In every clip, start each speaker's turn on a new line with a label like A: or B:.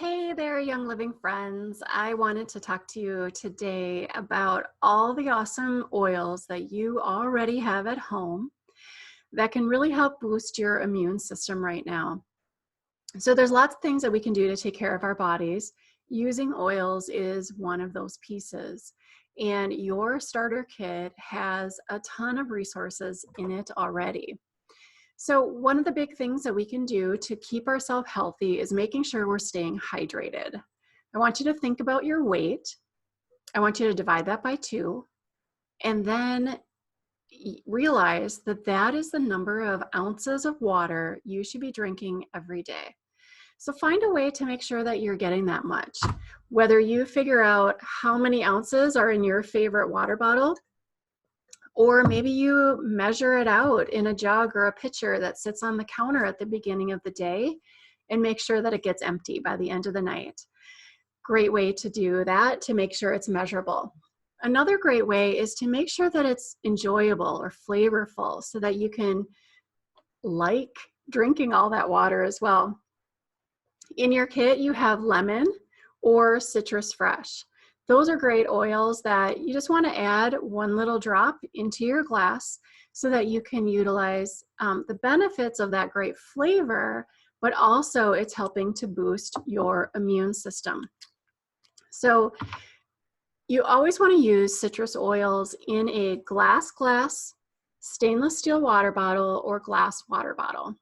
A: Hey there, Young Living friends. I wanted to talk to you today about all the awesome oils that you already have at home that can really help boost your immune system right now. So there's lots of things that we can do to take care of our bodies. Using oils is one of those pieces. And your starter kit has a ton of resources in it already. So one of the big things that we can do to keep ourselves healthy is making sure we're staying hydrated. I want you to think about your weight. I want you to divide that by 2, and then realize that that is the number of ounces of water you should be drinking every day. So find a way to make sure that you're getting that much. Whether you figure out how many ounces are in your favorite water bottle, or maybe you measure it out in a jug or a pitcher that sits on the counter at the beginning of the day and make sure that it gets empty by the end of the night. Great way to do that, to make sure it's measurable. Another great way is to make sure that it's enjoyable or flavorful so that you can like drinking all that water as well. In your kit, you have lemon or citrus fresh. Those are great oils that you just want to add one little drop into your glass so that you can utilize the benefits of that great flavor, but also it's helping to boost your immune system. So you always want to use citrus oils in a glass, stainless steel water bottle, or glass water bottle.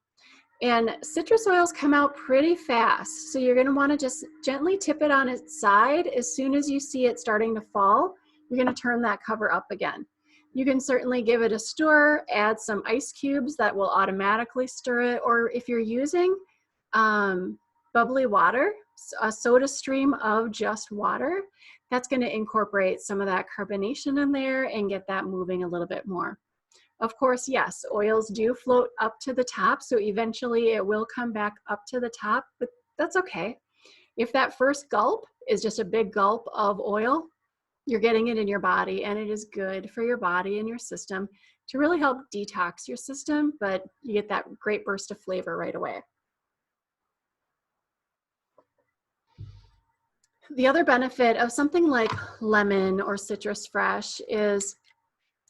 A: And citrus oils come out pretty fast, so you're going to want to just gently tip it on its side. As soon as you see it starting to fall, you're going to turn that cover up again. You can certainly give it a stir, add some ice cubes that will automatically stir it, or if you're using bubbly water, a soda stream of just water, that's going to incorporate some of that carbonation in there and get that moving a little bit more. Of course, yes, oils do float up to the top, so eventually it will come back up to the top, but that's okay. If that first gulp is just a big gulp of oil, you're getting it in your body, and it is good for your body and your system to really help detox your system, but you get that great burst of flavor right away. The other benefit of something like lemon or citrus fresh is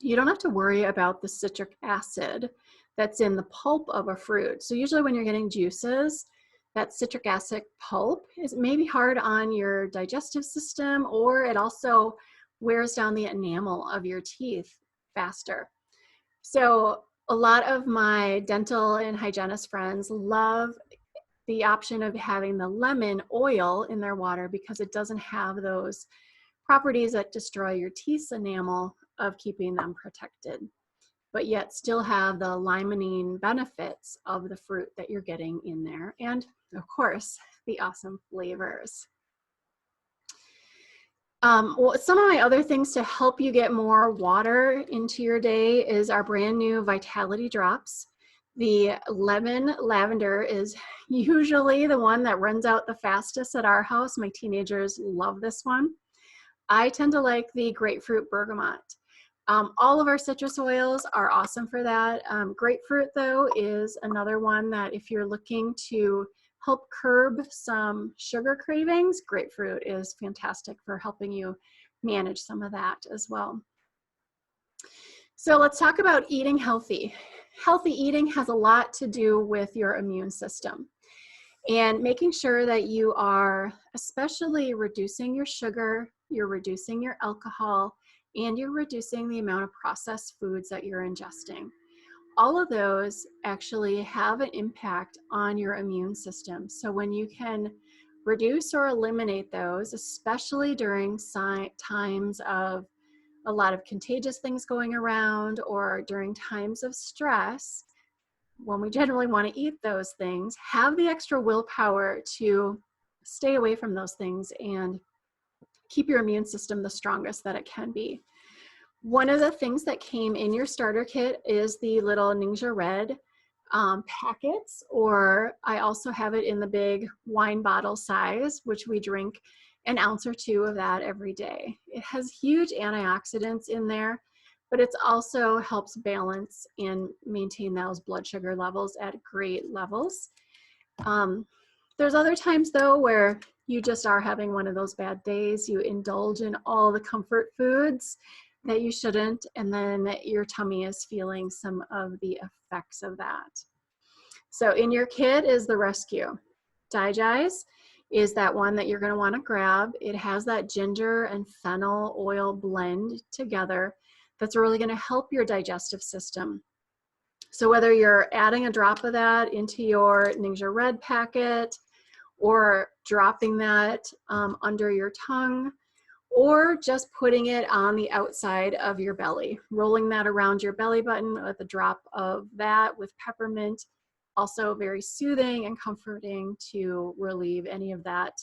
A: you don't have to worry about the citric acid that's in the pulp of a fruit. So usually when you're getting juices, that citric acid pulp is maybe hard on your digestive system, or it also wears down the enamel of your teeth faster. So a lot of my dental and hygienist friends love the option of having the lemon oil in their water because it doesn't have those properties that destroy your teeth's enamel of keeping them protected, but yet still have the limonene benefits of the fruit that you're getting in there, and of course the awesome flavors. Well, some of my other things to help you get more water into your day is our brand new Vitality Drops. The lemon lavender is usually the one that runs out the fastest at our house. My teenagers love this one. I tend to like the grapefruit bergamot. All of our citrus oils are awesome for that. Grapefruit, though, is another one that if you're looking to help curb some sugar cravings, grapefruit is fantastic for helping you manage some of that as well. So let's talk about eating healthy. Healthy eating has a lot to do with your immune system and making sure that you are especially reducing your sugar, you're reducing your alcohol, and you're reducing the amount of processed foods that you're ingesting. All of those actually have an impact on your immune system. So when you can reduce or eliminate those, especially during times of a lot of contagious things going around or during times of stress, when we generally want to eat those things, have the extra willpower to stay away from those things and keep your immune system the strongest that it can be. One of the things that came in your starter kit is the little Ninja Red packets, or I also have it in the big wine bottle size, which we drink an ounce or 2 of that every day. It has huge antioxidants in there, but it also helps balance and maintain those blood sugar levels at great levels. There's other times though where you just are having one of those bad days. You indulge in all the comfort foods that you shouldn't, and then your tummy is feeling some of the effects of that. So in your kit is the rescue. Digest is that one that you're going to want to grab. It has that ginger and fennel oil blend together that's really going to help your digestive system. So whether you're adding a drop of that into your Ningxia Red packet, or dropping that under your tongue, or just putting it on the outside of your belly, rolling that around your belly button with a drop of that with peppermint, also very soothing and comforting to relieve any of that,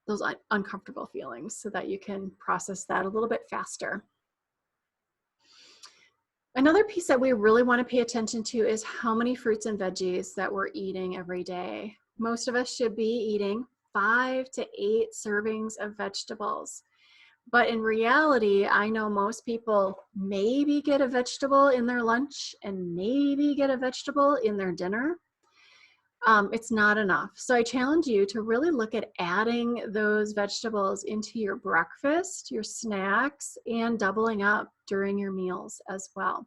A: those uncomfortable feelings, so that you can process that a little bit faster. Another piece that we really want to pay attention to is how many fruits and veggies that we're eating every day. Most of us should be eating 5 to 8 servings of vegetables. But in reality, I know most people maybe get a vegetable in their lunch and maybe get a vegetable in their dinner. It's not enough. So I challenge you to really look at adding those vegetables into your breakfast, your snacks, and doubling up during your meals as well.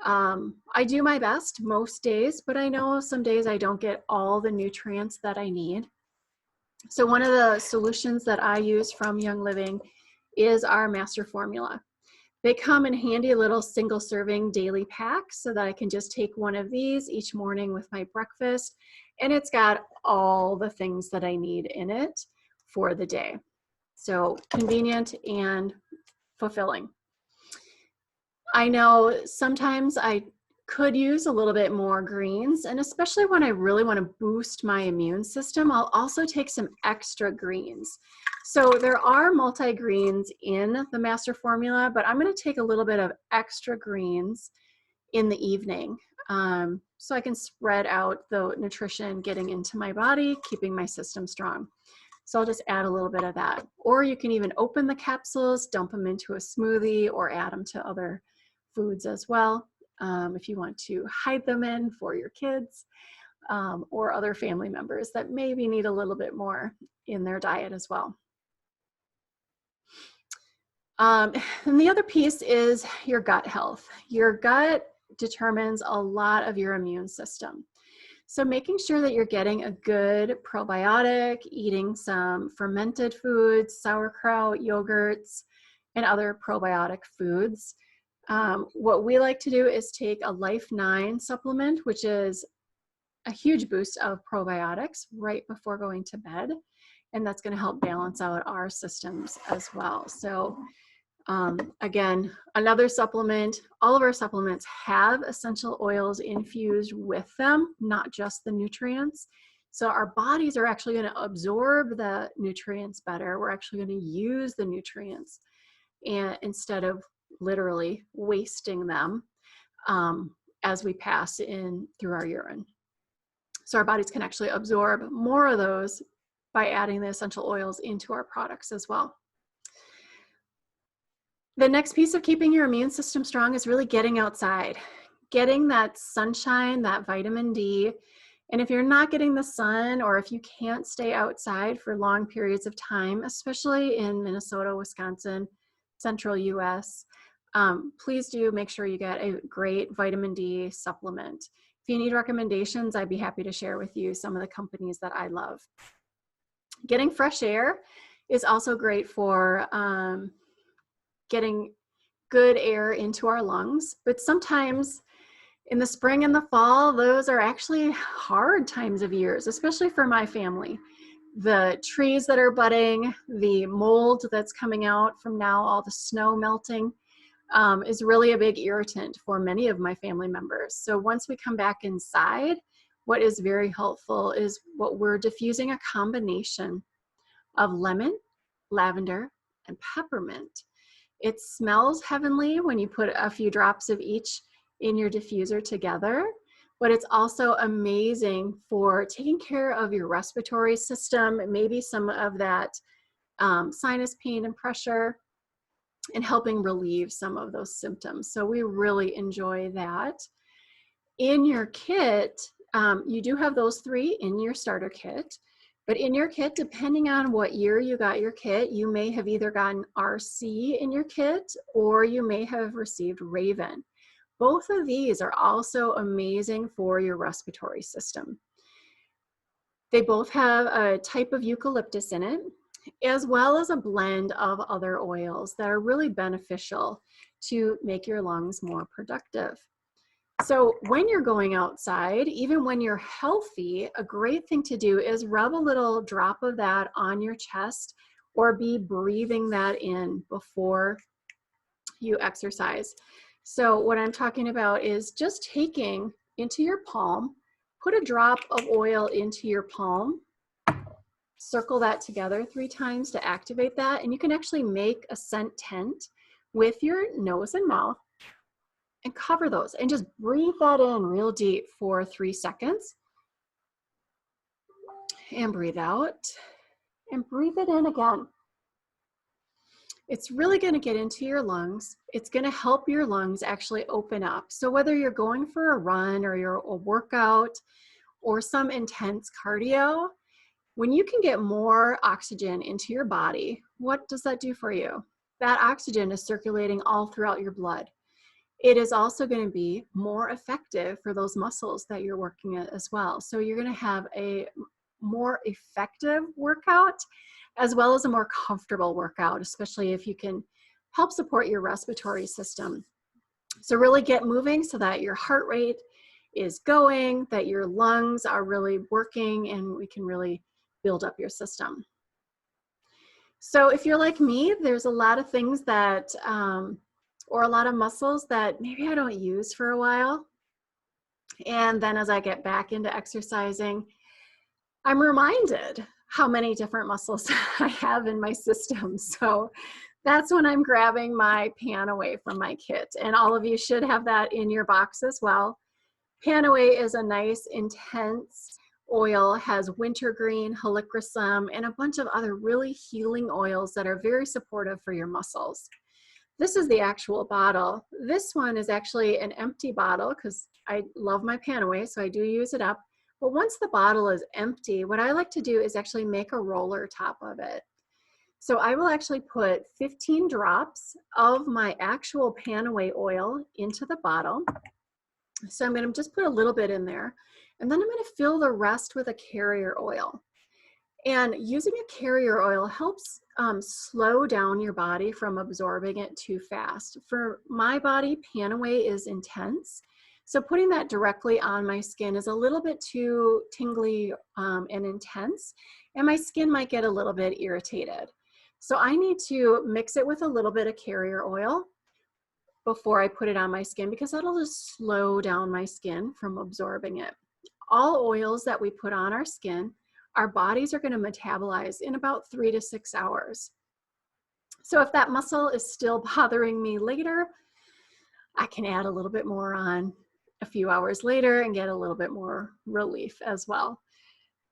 A: I do my best most days, but I know some days I don't get all the nutrients that I need. So one of the solutions that I use from Young Living is our master formula. They come in handy little single serving daily packs, so that I can just take one of these each morning with my breakfast, and it's got all the things that I need in it for the day. So convenient and fulfilling. I know sometimes I could use a little bit more greens, and especially when I really want to boost my immune system, I'll also take some extra greens. So there are multi-greens in the master formula, but I'm going to take a little bit of extra greens in the evening, so I can spread out the nutrition getting into my body, keeping my system strong. So I'll just add a little bit of that. Or you can even open the capsules, dump them into a smoothie, or add them to other foods as well, if you want to hide them in for your kids, or other family members that maybe need a little bit more in their diet as well. And the other piece is your gut health. Your gut determines a lot of your immune system. So making sure that you're getting a good probiotic, eating some fermented foods, sauerkraut, yogurts, and other probiotic foods. What we like to do is take a Life 9 supplement, which is a huge boost of probiotics right before going to bed. And that's going to help balance out our systems as well. So again, another supplement, all of our supplements have essential oils infused with them, not just the nutrients. So our bodies are actually going to absorb the nutrients better. We're actually going to use the nutrients, and instead of literally wasting them as we pass in through our urine. So our bodies can actually absorb more of those by adding the essential oils into our products as well. The next piece of keeping your immune system strong is really getting outside, getting that sunshine, that vitamin D. And if you're not getting the sun, or if you can't stay outside for long periods of time, especially in Minnesota, Wisconsin, central US, please do make sure you get a great vitamin D supplement. If you need recommendations, I'd be happy to share with you some of the companies that I love. Getting fresh air is also great for getting good air into our lungs, but sometimes in the spring and the fall, those are actually hard times of years, especially for my family. The trees that are budding, the mold that's coming out from now, all the snow melting, is really a big irritant for many of my family members. So once we come back inside, what is very helpful is what we're diffusing a combination of lemon, lavender, and peppermint. It smells heavenly when you put a few drops of each in your diffuser together, but it's also amazing for taking care of your respiratory system, maybe some of that sinus pain and pressure, and helping relieve some of those symptoms. So we really enjoy that. In your kit, You do have those 3 in your starter kit, but in your kit, depending on what year you got your kit, you may have either gotten RC in your kit or you may have received Raven. Both of these are also amazing for your respiratory system. They both have a type of eucalyptus in it, as well as a blend of other oils that are really beneficial to make your lungs more productive. So when you're going outside, even when you're healthy, a great thing to do is rub a little drop of that on your chest or be breathing that in before you exercise. So what I'm talking about is just taking into your palm, put a drop of oil into your palm, circle that together 3 times to activate that, and you can actually make a scent tent with your nose and mouth and cover those and just breathe that in real deep for 3 seconds and breathe out and breathe it in again. It's really going to get into your lungs. It's going to help your lungs actually open up. So whether you're going for a run or you're a workout or some intense cardio, when you can get more oxygen into your body, what does that do for you? That oxygen is circulating all throughout your blood. It is also going to be more effective for those muscles that you're working at as well. So you're going to have a more effective workout as well as a more comfortable workout, especially if you can help support your respiratory system. So really get moving so that your heart rate is going, that your lungs are really working, and we can really build up your system. So if you're like me, there's a lot of things that, or a lot of muscles that maybe I don't use for a while. And then as I get back into exercising, I'm reminded how many different muscles I have in my system. So that's when I'm grabbing my Panaway from my kit. And all of you should have that in your box as well. Panaway is a nice, intense oil, has wintergreen, helichrysum, and a bunch of other really healing oils that are very supportive for your muscles. This is the actual bottle. This one is actually an empty bottle because I love my Panaway, so I do use it up. But once the bottle is empty, what I like to do is actually make a roller top of it. So I will actually put 15 drops of my actual Panaway oil into the bottle. So I'm going to just put a little bit in there, and then I'm going to fill the rest with a carrier oil. And using a carrier oil helps slow down your body from absorbing it too fast. For my body, Panaway is intense. So putting that directly on my skin is a little bit too tingly and intense, and my skin might get a little bit irritated. So I need to mix it with a little bit of carrier oil before I put it on my skin, because that'll just slow down my skin from absorbing it. All oils that we put on our skin, our bodies are going to metabolize in about 3 to 6 hours. So if that muscle is still bothering me later, I can add a little bit more on a few hours later and get a little bit more relief as well.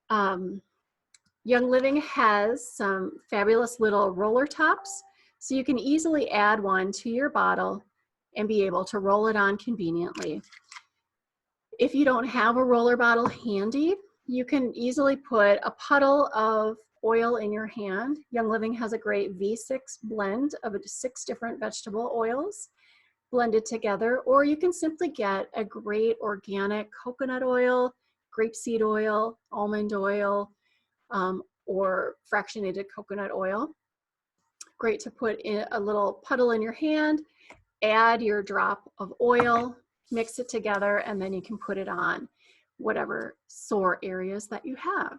A: Young Living has some fabulous little roller tops, so you can easily add one to your bottle and be able to roll it on conveniently. If you don't have a roller bottle handy, you can easily put a puddle of oil in your hand. Young Living has a great V6 blend of 6 different vegetable oils blended together, or you can simply get a great organic coconut oil, grapeseed oil, almond oil, or fractionated coconut oil. Great to put in a little puddle in your hand, add your drop of oil, mix it together, and then you can put it on whatever sore areas that you have.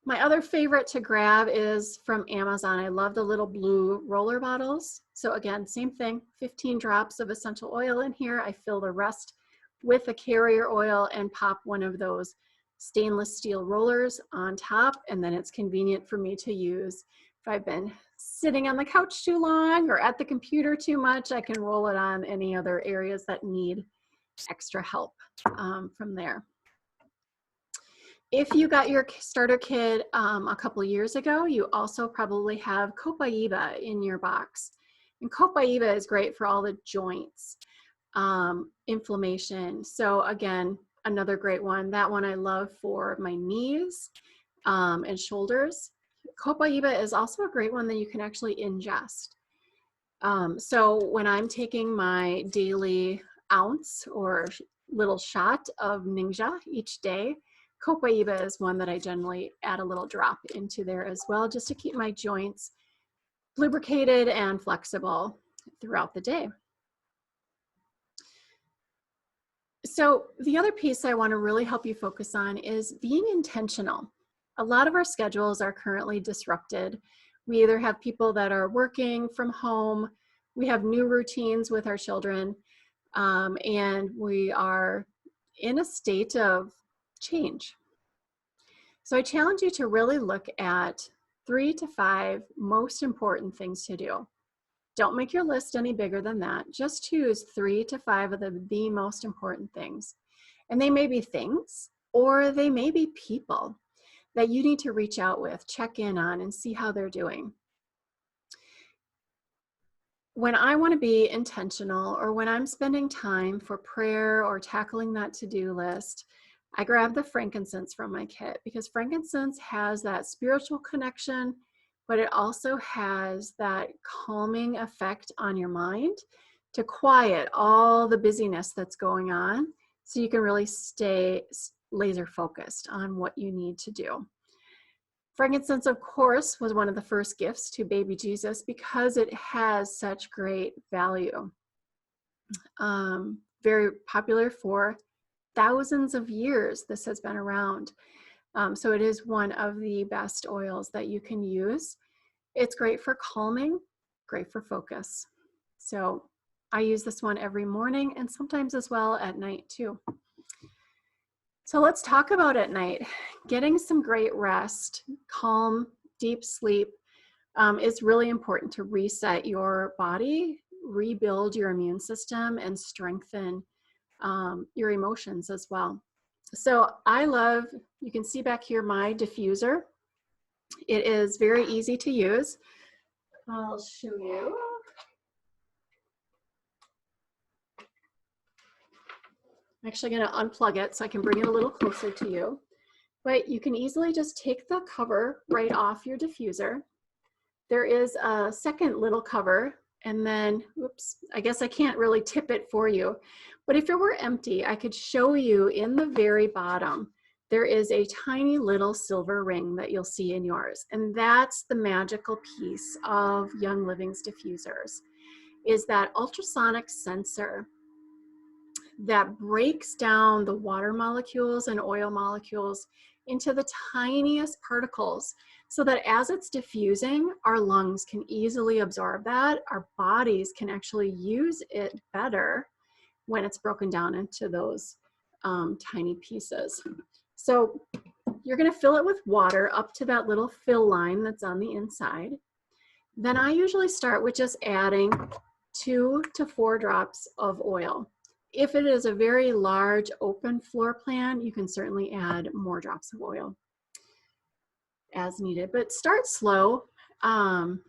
A: My other favorite to grab is from Amazon. I love the little blue roller bottles. So again, same thing, 15 drops of essential oil in here. I fill the rest with a carrier oil and pop one of those stainless steel rollers on top, and then it's convenient for me to use. If I've been sitting on the couch too long or at the computer too much, I can roll it on any other areas that need extra help from there. If you got your starter kit a couple years ago, you also probably have Copaiba in your box. And Copaiba is great for all the joints. inflammation. So again, another great one. That one I love for my knees and shoulders. Copaiba is also a great one that you can actually ingest. So when I'm taking my daily ounce or little shot of Ninja each day, Copaiba is one that I generally add a little drop into there as well, just to keep my joints lubricated and flexible throughout the day. So the other piece I want to really help you focus on is being intentional. A lot of our schedules are currently disrupted. We either have people that are working from home, we have new routines with our children, and we are in a state of change. So I challenge you to really look at 3 to 5 most important things to do. Don't make your list any bigger than that. Just choose 3 to 5 of the most important things. And they may be things, or they may be people that you need to reach out with, check in on, and see how they're doing. When I want to be intentional, or when I'm spending time for prayer or tackling that to-do list, I grab the frankincense from my kit, because frankincense has that spiritual connection, but it also has that calming effect on your mind to quiet all the busyness that's going on, so you can really stay laser focused on what you need to do. Frankincense, of course, was one of the first gifts to baby Jesus because it has such great value. Very popular for thousands of years, this has been around. So it is one of the best oils that you can use. It's great for calming, great for focus. So I use this one every morning and sometimes as well at night too. So let's talk about at night. Getting some great rest, calm, deep sleep is really important to reset your body, rebuild your immune system, and strengthen your emotions as well. So I love, you can see back here my diffuser. It is very easy to use. I'll show you. I'm actually going to unplug it so I can bring it a little closer to you. But you can easily just take the cover right off your diffuser. There is a second little cover, and then, oops, I guess I can't really tip it for you. But if it were empty, I could show you in the very bottom, there is a tiny little silver ring that you'll see in yours. And that's the magical piece of Young Living's diffusers, is that ultrasonic sensor that breaks down the water molecules and oil molecules into the tiniest particles, so that as it's diffusing, our lungs can easily absorb that. Our bodies can actually use it better when it's broken down into those tiny pieces. So you're going to fill it with water up to that little fill line that's on the inside. Then I usually start with just adding 2 to 4 drops of oil. If it is a very large open floor plan, you can certainly add more drops of oil as needed, but start slow,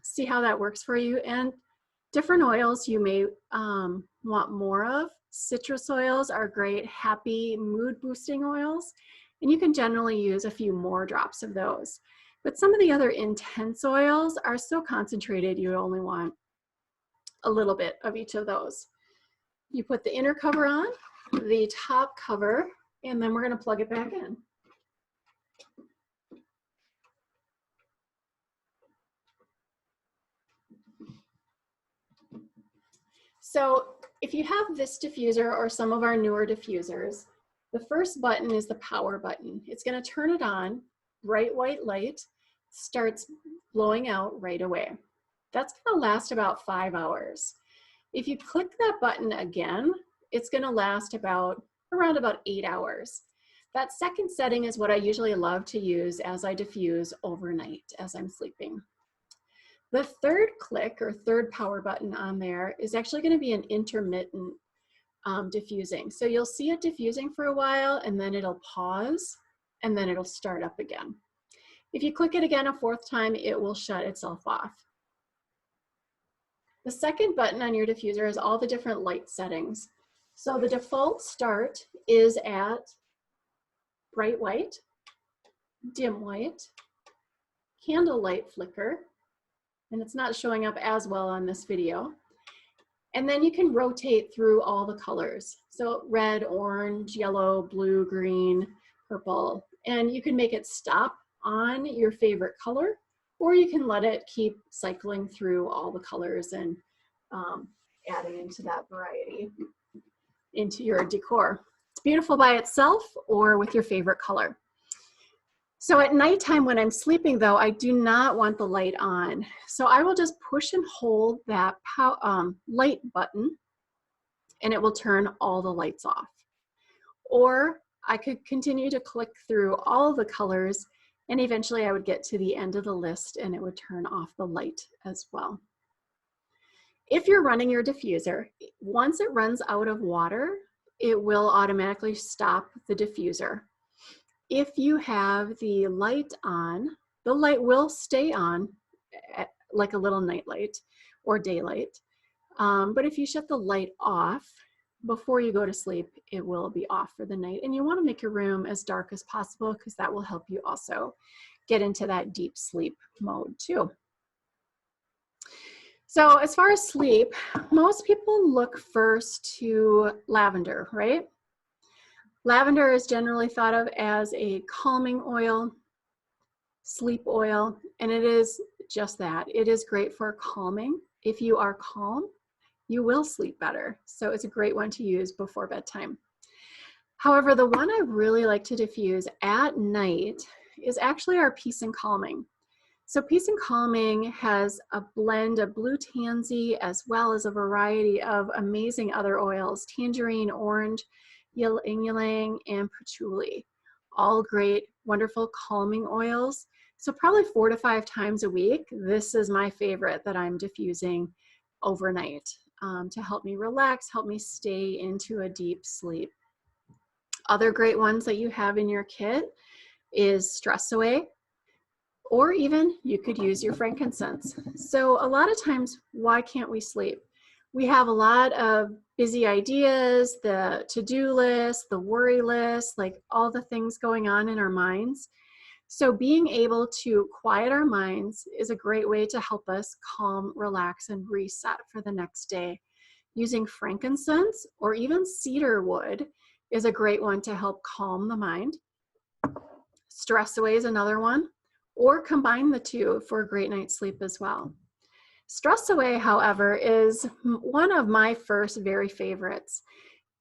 A: see how that works for you. And different oils you may want more of. Citrus oils are great, happy, mood boosting oils, and you can generally use a few more drops of those. But some of the other intense oils are so concentrated you only want a little bit of each of those. You put the inner cover on, the top cover, and then we're going to plug it back in. So if you have this diffuser or some of our newer diffusers, the first button is the power button. It's going to turn it on, bright white light starts blowing out right away. That's going to last about 5 hours. If you click that button again, it's going to last around about 8 hours. That second setting is what I usually love to use as I diffuse overnight as I'm sleeping. The third click or third power button on there is actually going to be an intermittent diffusing. So you'll see it diffusing for a while, and then it'll pause, and then it'll start up again. If you click it again a 4th time, it will shut itself off. The second button on your diffuser is all the different light settings. So the default start is at bright white, dim white, candlelight flicker, and it's not showing up as well on this video. And then you can rotate through all the colors. So red, orange, yellow, blue, green, purple, and you can make it stop on your favorite color, or you can let it keep cycling through all the colors and adding into that variety into your decor. It's beautiful by itself or with your favorite color. So at nighttime when I'm sleeping though, I do not want the light on. So I will just push and hold that light button and it will turn all the lights off. Or I could continue to click through all the colors and eventually I would get to the end of the list and it would turn off the light as well. If you're running your diffuser, once it runs out of water, it will automatically stop the diffuser. If you have the light on, the light will stay on like a little night light or daylight. But if you shut the light off before you go to sleep, it will be off for the night. And you want to make your room as dark as possible because that will help you also get into that deep sleep mode too. So as far as sleep, most people look first to lavender, right? Lavender is generally thought of as a calming oil, sleep oil, and it is just that. It is great for calming. If you are calm, you will sleep better. So it's a great one to use before bedtime. However, the one I really like to diffuse at night is actually our Peace and Calming. So Peace and Calming has a blend of blue tansy as well as a variety of amazing other oils, tangerine, orange, ylang ylang, and patchouli. All great, wonderful calming oils. So probably 4 to 5 times a week, this is my favorite that I'm diffusing overnight to help me relax, help me stay into a deep sleep. Other great ones that you have in your kit is Stress Away, or even you could use your frankincense. So a lot of times, why can't we sleep? We have a lot of busy ideas, the to-do list, the worry list, like all the things going on in our minds. So being able to quiet our minds is a great way to help us calm, relax, and reset for the next day. Using frankincense or even cedar wood is a great one to help calm the mind. Stress Away is another one, or combine the two for a great night's sleep as well. Stress Away, however, is one of my first very favorites.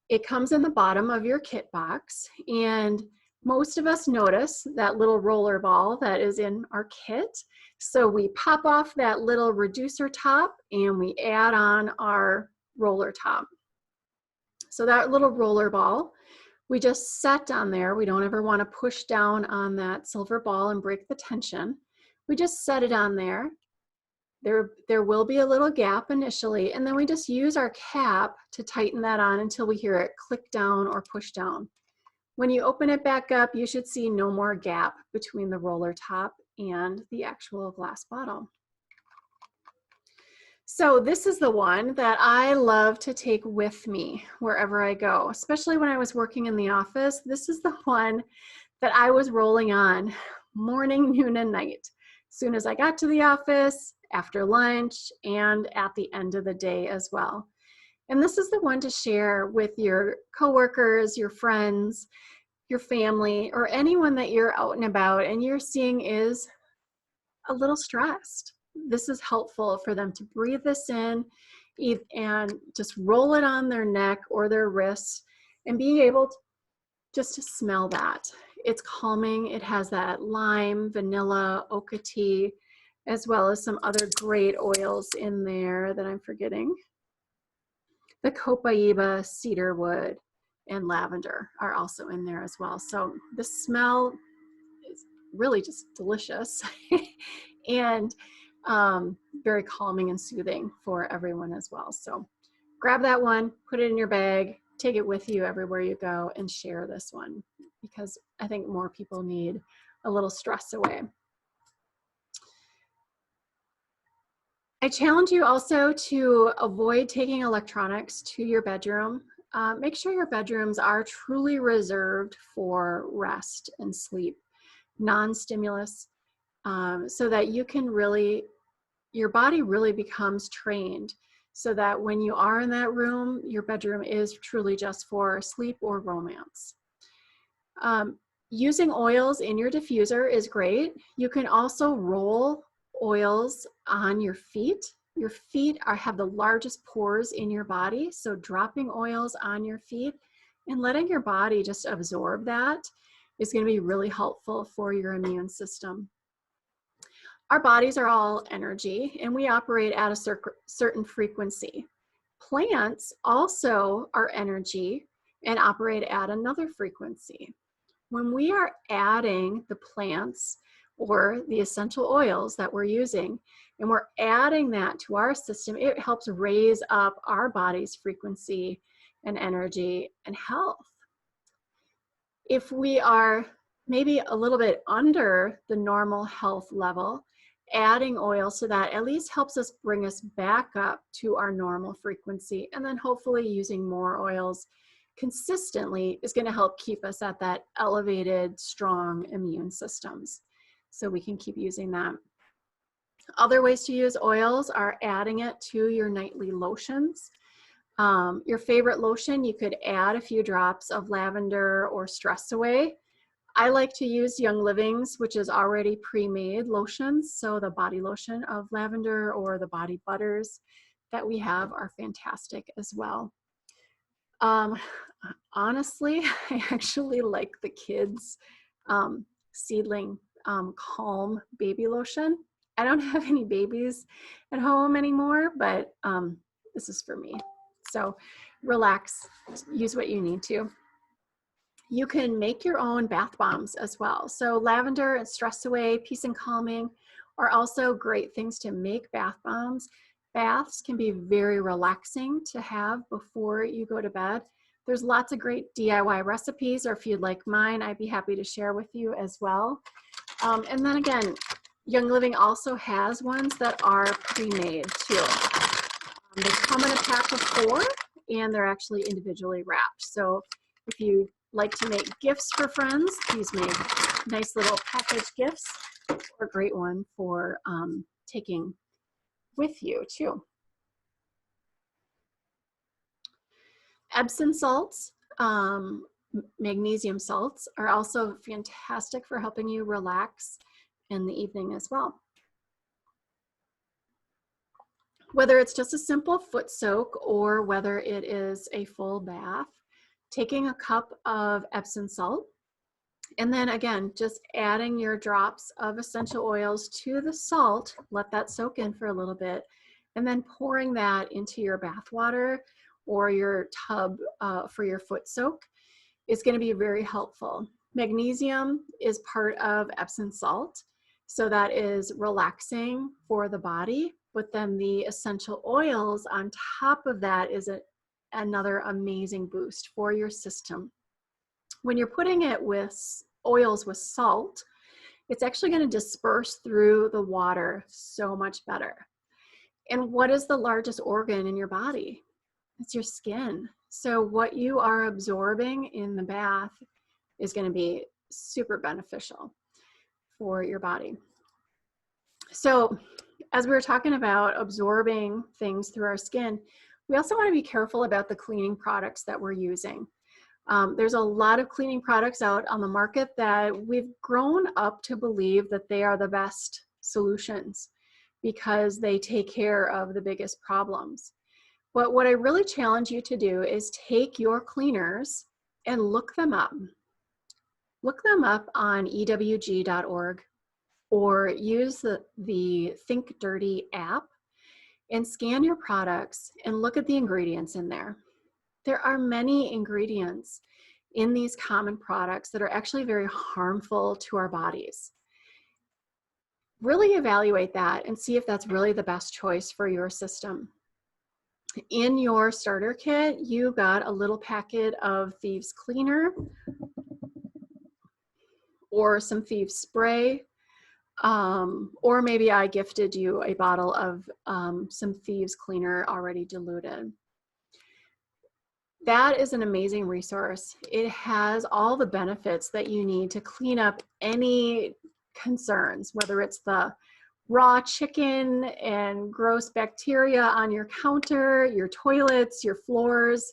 A: It comes in the bottom of your kit box, and most of us notice that little roller ball that is in our kit. So we pop off that little reducer top and we add on our roller top. So that little roller ball, we just set on there. We don't ever want to push down on that silver ball and break the tension. We just set it on there. There will be a little gap initially, and then we just use our cap to tighten that on until we hear it click down or push down. When you open it back up, you should see no more gap between the roller top and the actual glass bottle. So this is the one that I love to take with me wherever I go, especially when I was working in the office. This is the one that I was rolling on morning, noon, and night. As soon as I got to the office, after lunch, and at the end of the day as well. And this is the one to share with your coworkers, your friends, your family, or anyone that you're out and about and you're seeing is a little stressed. This is helpful for them to breathe this in and just roll it on their neck or their wrists and being able to just to smell that. It's calming. It has that lime, vanilla, oak tea, as well as some other great oils in there that I'm forgetting. The copaiba, cedar wood, and lavender are also in there as well. So the smell is really just delicious and very calming and soothing for everyone as well. So grab that one, put it in your bag, take it with you everywhere you go, and share this one because I think more people need a little stress away. I challenge you also to avoid taking electronics to your bedroom. make sure your bedrooms are truly reserved for rest and sleep, non-stimulus, so that you can really, your body really becomes trained so that when you are in that room, your bedroom is truly just for sleep or romance. Using oils in your diffuser is great. You can also roll oils on your feet. Your feet have the largest pores in your body, so dropping oils on your feet and letting your body just absorb that is going to be really helpful for your immune system. Our bodies are all energy and we operate at a certain frequency. Plants also are energy and operate at another frequency. When we are adding the plants or the essential oils that we're using, and we're adding that to our system, it helps raise up our body's frequency and energy and health. If we are maybe a little bit under the normal health level, adding oils to that at least helps us bring us back up to our normal frequency, and then hopefully using more oils consistently is going to help keep us at that elevated, strong immune systems. So we can keep using that. Other ways to use oils are adding it to your nightly lotions. Your favorite lotion, you could add a few drops of lavender or Stress Away. I like to use Young Living's, which is already pre-made lotions. So the body lotion of lavender or the body butters that we have are fantastic as well. Honestly, I actually like the kids' seedling calm baby lotion. I don't have any babies at home anymore, but this is for me. So relax, use what you need to. You can make your own bath bombs as well. So lavender and Stress Away, Peace and Calming are also great things to make bath bombs. Baths can be very relaxing to have before you go to bed. There's lots of great DIY recipes, or if you'd like mine, I'd be happy to share with you as well. And then again, Young Living also has ones that are pre-made too. They come in a pack of 4 and they're actually individually wrapped. So if you like to make gifts for friends, these make nice little package gifts, or a great one for taking with you too. Epsom salts, magnesium salts are also fantastic for helping you relax in the evening as well. Whether it's just a simple foot soak or whether it is a full bath, taking a cup of Epsom salt, and then again, just adding your drops of essential oils to the salt, let that soak in for a little bit, and then pouring that into your bath water or your tub for your foot soak is going to be very helpful. Magnesium is part of Epsom salt, so that is relaxing for the body, but then the essential oils on top of that is another amazing boost for your system. When you're putting it with oils with salt, it's actually going to disperse through the water so much better. And what is the largest organ in your body? It's your skin. So what you are absorbing in the bath is going to be super beneficial for your body. So as we were talking about absorbing things through our skin, we also want to be careful about the cleaning products that we're using. There's a lot of cleaning products out on the market that we've grown up to believe that they are the best solutions because they take care of the biggest problems. But what I really challenge you to do is take your cleaners and look them up. Look them up on ewg.org or use the Think Dirty app and scan your products and look at the ingredients in there. There are many ingredients in these common products that are actually very harmful to our bodies. Really evaluate that and see if that's really the best choice for your system. In your starter kit, you got a little packet of Thieves cleaner or some Thieves spray, or maybe I gifted you a bottle of some Thieves cleaner already diluted. That is an amazing resource. It has all the benefits that you need to clean up any concerns, whether it's the raw chicken and gross bacteria on your counter, your toilets, your floors,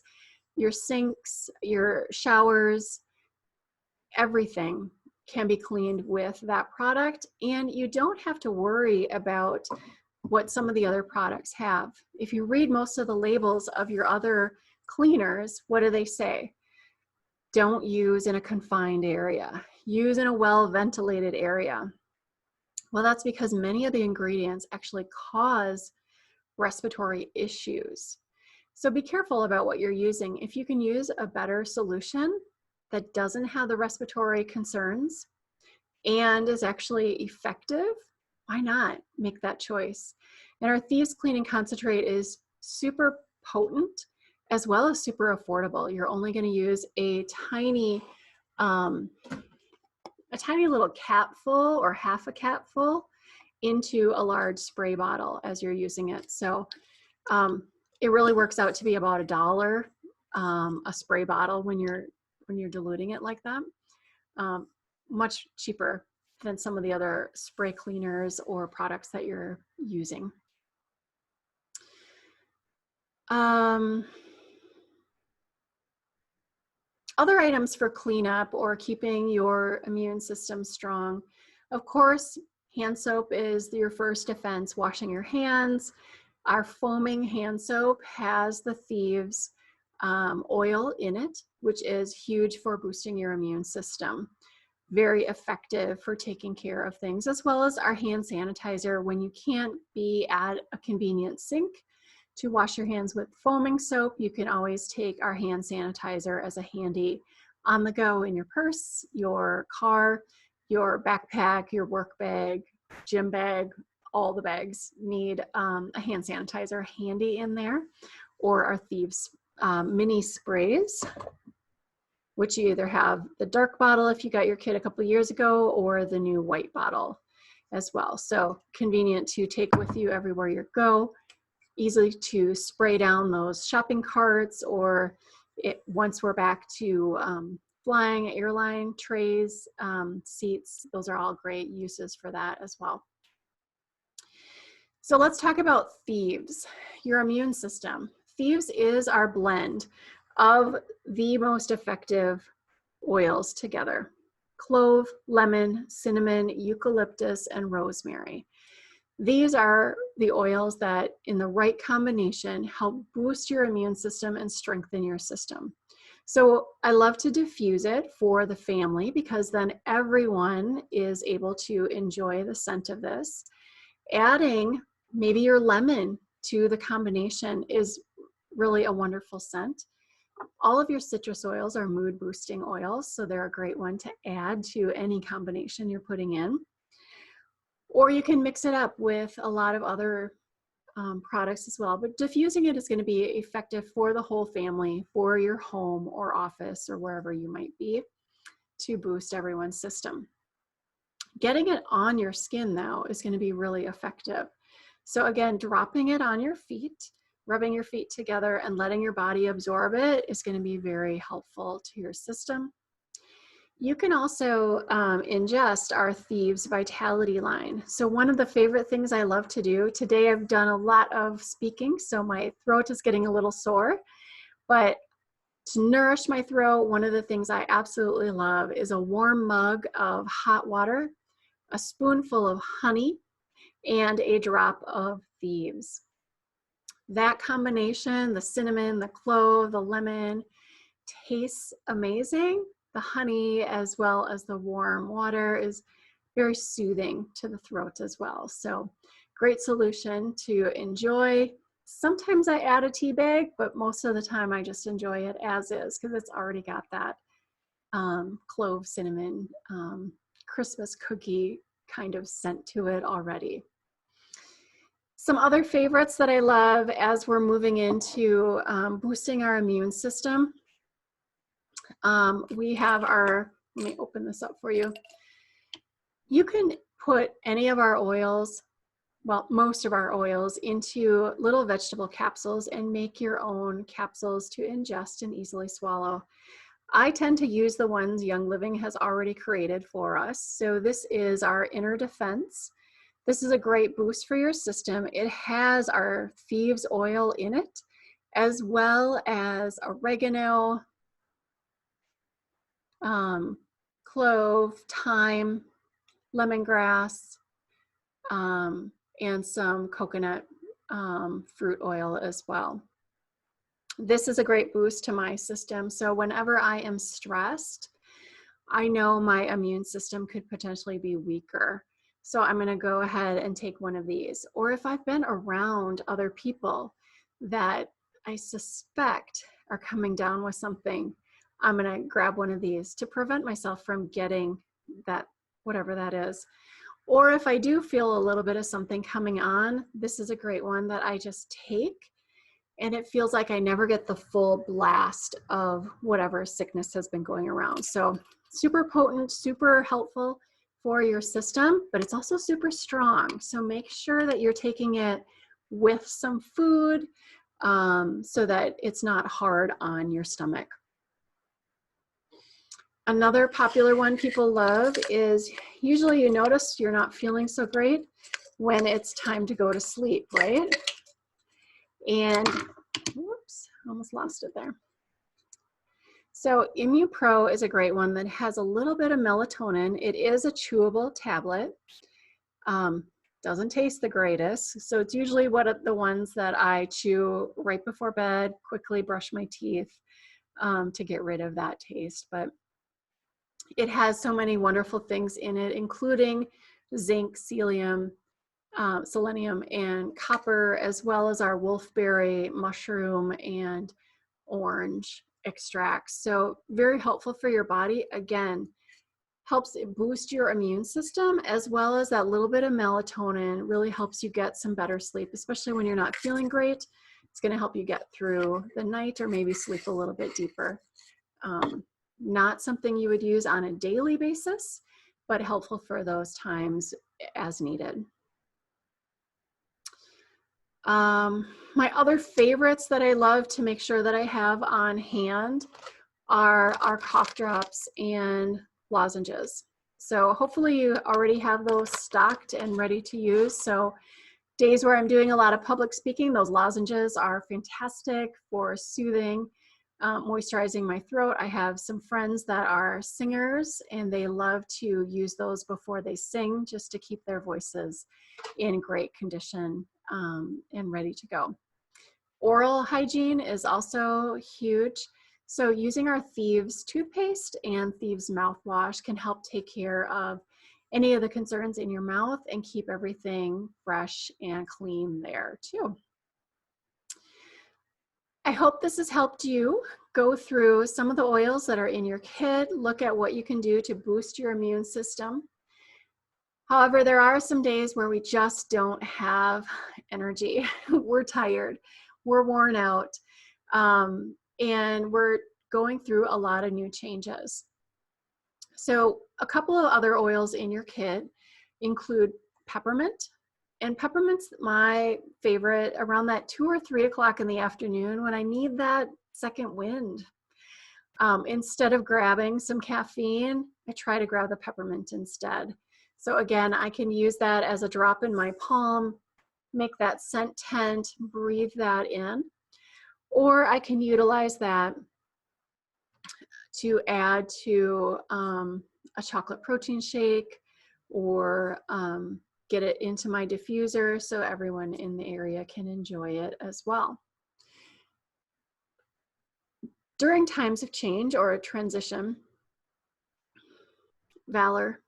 A: your sinks, your showers, everything can be cleaned with that product. And you don't have to worry about what some of the other products have. If you read most of the labels of your other cleaners, what do they say? Don't use in a confined area. Use in a well-ventilated area. Well, that's because many of the ingredients actually cause respiratory issues. So be careful about what you're using. If you can use a better solution that doesn't have the respiratory concerns and is actually effective, why not make that choice? And our Thieves Cleaning Concentrate is super potent as well as super affordable. You're only going to use a tiny little capful or half a capful into a large spray bottle as you're using it. So it really works out to be about $1 a spray bottle when you're diluting it like that. Much cheaper than some of the other spray cleaners or products that you're using. Other items for cleanup or keeping your immune system strong. Of course, hand soap is your first defense, washing your hands. Our foaming hand soap has the Thieves oil in it, which is huge for boosting your immune system. Very effective for taking care of things, as well as our hand sanitizer when you can't be at a convenient sink to wash your hands with foaming soap. You can always take our hand sanitizer as a handy on the go in your purse, your car, your backpack, your work bag, gym bag. All the bags need a hand sanitizer handy in there, or our Thieves mini sprays, which you either have the dark bottle if you got your kit a couple years ago, or the new white bottle as well. So convenient to take with you everywhere you go, easily to spray down those shopping carts, or once we're back to flying, airline trays, seats, those are all great uses for that as well. So let's talk about Thieves, your immune system. Thieves is our blend of the most effective oils together: clove, lemon, cinnamon, eucalyptus, and rosemary. These are the oils that, in the right combination, help boost your immune system and strengthen your system. So I love to diffuse it for the family, because then everyone is able to enjoy the scent of this. Adding maybe your lemon to the combination is really a wonderful scent. All of your citrus oils are mood boosting oils, so they're a great one to add to any combination you're putting in. Or you can mix it up with a lot of other products as well, but diffusing it is going to be effective for the whole family, for your home or office or wherever you might be, to boost everyone's system. Getting it on your skin though is going to be really effective. So again, dropping it on your feet, rubbing your feet together and letting your body absorb it is going to be very helpful to your system. You can also ingest our Thieves Vitality line. So one of the favorite things I love to do, today I've done a lot of speaking, so my throat is getting a little sore, but to nourish my throat, one of the things I absolutely love is a warm mug of hot water, a spoonful of honey, and a drop of Thieves. That combination, the cinnamon, the clove, the lemon, tastes amazing. The honey as well as the warm water is very soothing to the throat as well. So great solution to enjoy. Sometimes I add a tea bag, but most of the time I just enjoy it as is, because it's already got that clove, cinnamon, Christmas cookie kind of scent to it already. Some other favorites that I love as we're moving into boosting our immune system. We have our, let me open this up for you. You can put any of our oils well, most of our oils into little vegetable capsules and make your own capsules to ingest and easily swallow. I tend to use the ones Young Living has already created for us. So this is our Inner Defense. This is a great boost for your system. It has our Thieves oil in it, as well as oregano, clove, thyme, lemongrass, and some coconut fruit oil as well. This is a great boost to my system. So whenever I am stressed, I know my immune system could potentially be weaker. So I'm going to go ahead and take one of these. Or if I've been around other people that I suspect are coming down with something, I'm going to grab one of these to prevent myself from getting that, whatever that is. Or if I do feel a little bit of something coming on, this is a great one that I just take, and it feels like I never get the full blast of whatever sickness has been going around. So super potent, super helpful for your system, but it's also super strong. So make sure that you're taking it with some food so that it's not hard on your stomach. Another popular one people love is, usually you notice you're not feeling so great when it's time to go to sleep, right? And whoops, almost lost it there. So ImmuPro is a great one that has a little bit of melatonin. It is a chewable tablet. Doesn't taste the greatest. So it's usually the ones that I chew right before bed, quickly brush my teeth to get rid of that taste. But it has so many wonderful things in it, including zinc, selenium, and copper, as well as our wolfberry, mushroom, and orange extracts. So very helpful for your body. Again, helps it boost your immune system, as well as that little bit of melatonin really helps you get some better sleep, especially when you're not feeling great. It's going to help you get through the night or maybe sleep a little bit deeper. Not something you would use on a daily basis, but helpful for those times as needed. My other favorites that I love to make sure that I have on hand are our cough drops and lozenges. So hopefully you already have those stocked and ready to use. So days where I'm doing a lot of public speaking, those lozenges are fantastic for soothing, moisturizing my throat. I have some friends that are singers and they love to use those before they sing just to keep their voices in great condition and ready to go. Oral hygiene is also huge. So using our Thieves toothpaste and Thieves mouthwash can help take care of any of the concerns in your mouth and keep everything fresh and clean there too. I hope this has helped you go through some of the oils that are in your kit, look at what you can do to boost your immune system. However, there are some days where we just don't have energy. We're tired, we're worn out, and we're going through a lot of new changes. So a couple of other oils in your kit include peppermint. And peppermint's my favorite around that 2 or 3 o'clock in the afternoon when I need that second wind. Instead of grabbing some caffeine, I try to grab the peppermint instead. So again, I can use that as a drop in my palm, make that scent tent, breathe that in, or I can utilize that to add to a chocolate protein shake, or get it into my diffuser so everyone in the area can enjoy it as well. During times of change or a transition, Valor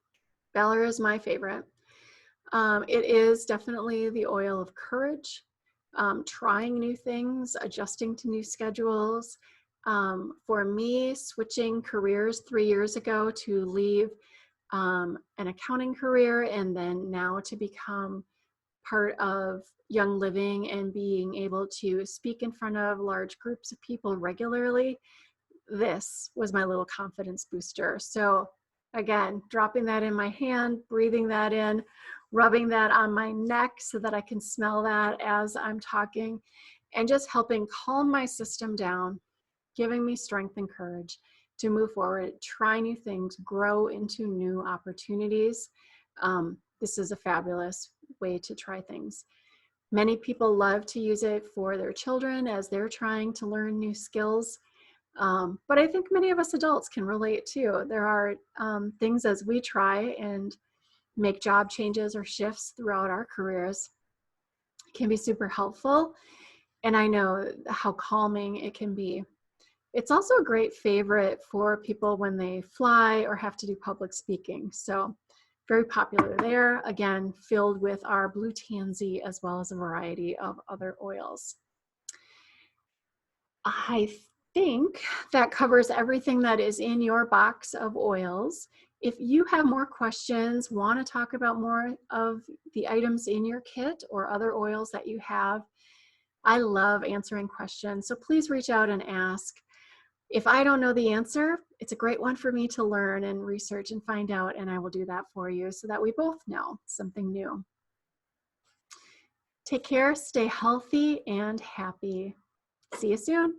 A: is my favorite. It is definitely the oil of courage, trying new things, adjusting to new schedules. For me, switching careers 3 years ago to leave an accounting career and then now to become part of Young Living and being able to speak in front of large groups of people regularly, this was my little confidence booster. So again, dropping that in my hand, breathing that in, rubbing that on my neck so that I can smell that as I'm talking, and just helping calm my system down, giving me strength and courage to move forward, try new things, grow into new opportunities. This is a fabulous way to try things. Many people love to use it for their children as they're trying to learn new skills. But I think many of us adults can relate too. There are things as we try and make job changes or shifts throughout our careers can be super helpful. And I know how calming it can be. It's also a great favorite for people when they fly or have to do public speaking. So very popular there. Again, filled with our blue tansy as well as a variety of other oils. I think that covers everything that is in your box of oils. If you have more questions, want to talk about more of the items in your kit or other oils that you have, I love answering questions. So please reach out and ask. If I don't know the answer, it's a great one for me to learn and research and find out, and I will do that for you so that we both know something new. Take care, stay healthy and happy. See you soon.